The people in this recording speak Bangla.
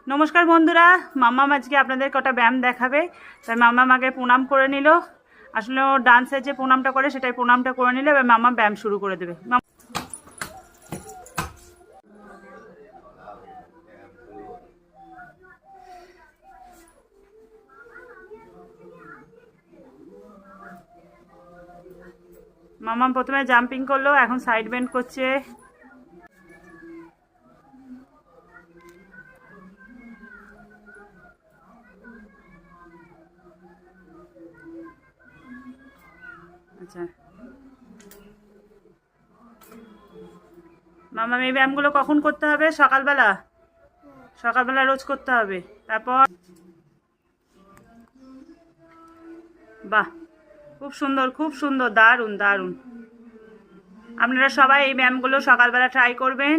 নমস্কার বন্ধুরা, মাম্মা আজকে আপনাদের কটা ব্যায়াম দেখাবে। তাই মাম্মা আগে প্রণাম করে নিল। আসলে ও ডান্সে যে প্রণামটা করে সেটাই প্রণামটা করে নিল। এবার মাম্মা ব্যায়াম শুরু করে দেবে। মাম্মা প্রথমে জাম্পিং করলো, এখন সাইড বেন্ড করছে। আচ্ছা মাম্মা, এই ব্যায়ামগুলো কখন করতে হবে? সকালবেলা সকালবেলা রোজ করতে হবে। তারপর বাহ, খুব সুন্দর, খুব সুন্দর, দারুণ দারুণ। আপনারা সবাই এই ব্যায়ামগুলো সকালবেলা ট্রাই করবেন।